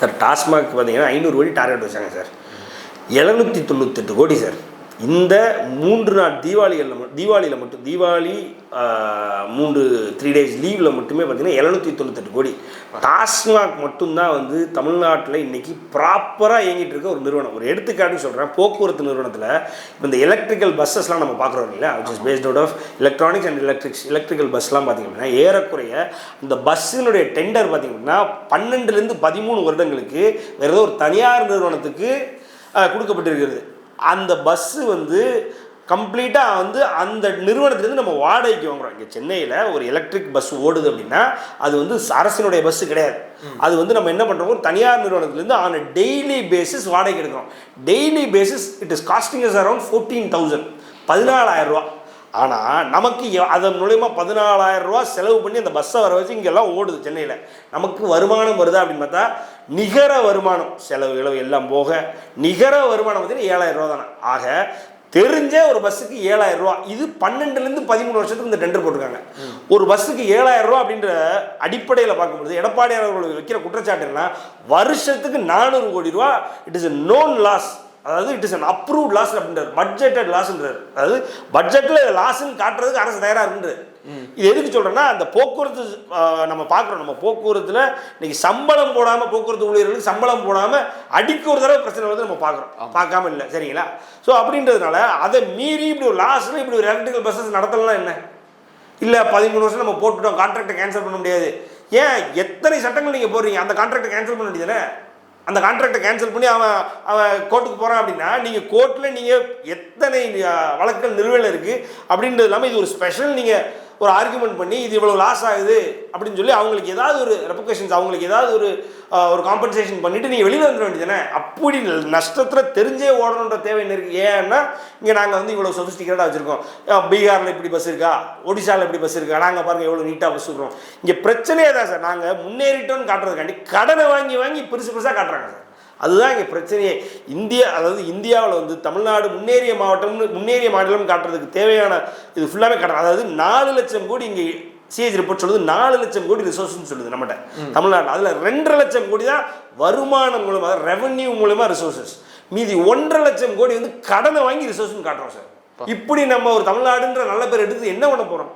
Sir TASMAC பார்த்தீங்கன்னா 500 கோடி target வச்சாங்க சார். 798 கோடி சார். இந்த 3 நாள் தீபாவளியில் மட்டும் தீபாவளி 3 days லீவில் மட்டுமே பார்த்தீங்கன்னா 798 கோடி. டாஸ்மாக் மட்டும்தான் வந்து தமிழ்நாட்டில் இன்றைக்கி ப்ராப்பராக இயங்கிட்டு இருக்க ஒரு நிறுவனம். ஒரு எடுத்துக்காட்டு சொல்கிறேன், போக்குவரத்து நிறுவனத்தில் இப்போ இந்த எலக்ட்ரிக்கல் பஸ்ஸஸ்லாம் நம்ம பார்க்குறோம் இல்லையா, which is based out of electronics and electrical பஸ்லாம் பார்த்திங்கன்னா ஏறக்குறைய இந்த பஸ்ஸினுடைய டெண்டர் பார்த்திங்கன்னா 12லேருந்து 13 வருடங்களுக்கு வேறு ஏதோ ஒரு தனியார் நிறுவனத்துக்கு கொடுக்கப்பட்டிருக்கிறது. அந்த பஸ்ஸு வந்து கம்ப்ளீட்டாக வந்து அந்த நிறுவனத்துலேருந்து நம்ம வாடகைக்கு வாங்குகிறோம். இங்கே சென்னையில் ஒரு எலக்ட்ரிக் பஸ் ஓடுது அப்படின்னா அது வந்து அரசினுடைய பஸ்ஸு கிடையாது. அது வந்து நம்ம என்ன பண்ணுறோம், ஒரு தனியார் நிறுவனத்துலேருந்து ஆன் டெய்லி பேசிஸ் வாடகைக்கு எடுக்கிறோம். Daily basis it is costing is around 14,000, 14,000 ரூபா. ஆனால் நமக்கு அதன் மூலயமா 14,000 ரூபா செலவு பண்ணி அந்த பஸ்ஸை வர வச்சு இங்கெல்லாம் ஓடுது சென்னையில். நமக்கு வருமானம் வருதா அப்படின்னு பார்த்தா நிகர வருமானம் செலவு எல்லாம் போக நிகர வருமானம் பார்த்தீங்கன்னா 7,000 ரூபா தானே. ஆக தெரிஞ்ச ஒரு பஸ்ஸுக்கு 7,000 ரூபா. இது 12லேருந்து 13 வருஷத்துக்கு இந்த டெண்டர் போட்டிருக்காங்க. ஒரு பஸ்ஸுக்கு 7,000 ரூபா அப்படின்ற அடிப்படையில் பார்க்கும்போது எடப்பாடியார் அவர்கள் வைக்கிற குற்றச்சாட்டுன்னா வருஷத்துக்கு 400 கோடி ரூபா it is a known loss. அதாவது it is an approved loss அப்படின்றார், பட்ஜெட்டட் லாஸ்ன்றார். அதாவது பட்ஜெட்டில் லாஸ்ன்னு காட்டுறதுக்கு அரசு தயாராக இருக்குன்றது. இது எதுக்கு சொல்கிறேன்னா, அந்த போக்குவரத்து நம்ம பார்க்குறோம், நம்ம போக்குவரத்தில் இன்றைக்கி சம்பளம் போடாமல் போக்குவரத்து ஊழியர்களுக்கு சம்பளம் போடாமல் அடிக்க ஒரு தடவை பிரச்சனை வந்து நம்ம பார்க்குறோம், பார்க்காம இல்லை சரிங்களா. ஸோ அப்படின்றதுனால அதை மீறி இப்படி ஒரு லாஸ்ட்டில் இப்படி ஒரு எலக்ட்ரிக்கல் பஸ்ஸஸ் நடத்தலாம் என்ன இல்லை 13 வருஷம் நம்ம போட்டுவிட்டோம், கான்ட்ராக்டை கேன்சல் பண்ண முடியாது. ஏன் எத்தனை சட்டங்கள் நீங்கள் போடுறீங்க, அந்த கான்ட்ராக்டை கேன்சல் பண்ண முடியுதுல்ல. அந்த கான்ட்ராக்டை கேன்சல் பண்ணி அவன் கோர்ட்டுக்கு போகிறான் அப்படின்னா நீங்கள் கோர்ட்டில் நீங்கள் எத்தனை வழக்குகள் நிலுவையில் இருக்குது அப்படின்றது இல்லாமல் இது ஒரு ஸ்பெஷல் நீங்கள் ஒரு ஆர்குமெண்ட் பண்ணி இது இவ்வளோ லாஸ் ஆகுது அப்படின்னு சொல்லி அவங்களுக்கு ஏதாவது ஒரு ரெப்புகேஷன்ஸ், அவங்களுக்கு ஏதாவது ஒரு காம்பன்சேஷன் பண்ணிவிட்டு நீங்கள் வெளியில் வந்துட வேண்டியதானே. அப்படி நஷ்டத்தில் தெரிஞ்சே ஓடணுன்ற தேவை என்ன இருக்குது. ஏன்னா இங்கே நாங்கள் வந்து இவ்வளோ சொஃபிஸ்டிகேட்டாக வச்சுருக்கோம், பீகாரில் இப்படி பஸ் இருக்கா, ஒடிசாவில் இப்படி பஸ் இருக்கா, நாங்கள் பாருங்கள் எவ்வளோ நீட்டாக பஸ் இருக்கிறோம். இங்கே பிரச்சனையே தான் சார், நாங்கள் முன்னேறிட்டோன்னு காட்டுறதுக்காண்டி கடனை வாங்கி பெருசாக காட்டுறாங்க சார். அதுதான் இங்கே பிரச்சனையே. அதாவது இந்தியாவில் வந்து தமிழ்நாடு முன்னேறிய மாநிலம் காட்டுறதுக்கு தேவையான இது ஃபுல்லாகவே காட்டுறாங்க. அதாவது 4 லட்சம் கோடி இங்கே சிஏஜி ரிப்போர்ட் சொல்லுது, 4 லட்சம் கோடி ரிசோர்ஸ்ன்னு சொல்லுது நம்மகிட்ட தமிழ்நாடு. அதில் 2.5 லட்சம் கோடி தான் வருமானம் மூலமாக, அதாவது ரெவன்யூ மூலமாக ரிசோர்ஸஸ். மீதி 1.5 லட்சம் கோடி வந்து கடனை வாங்கி ரிசோர்ஸ்ன்னு காட்டுறோம் சார். இப்படி நம்ம ஒரு தமிழ்நாடுன்ற நல்ல பேர் எடுத்து என்ன பண்ண போகிறோம்.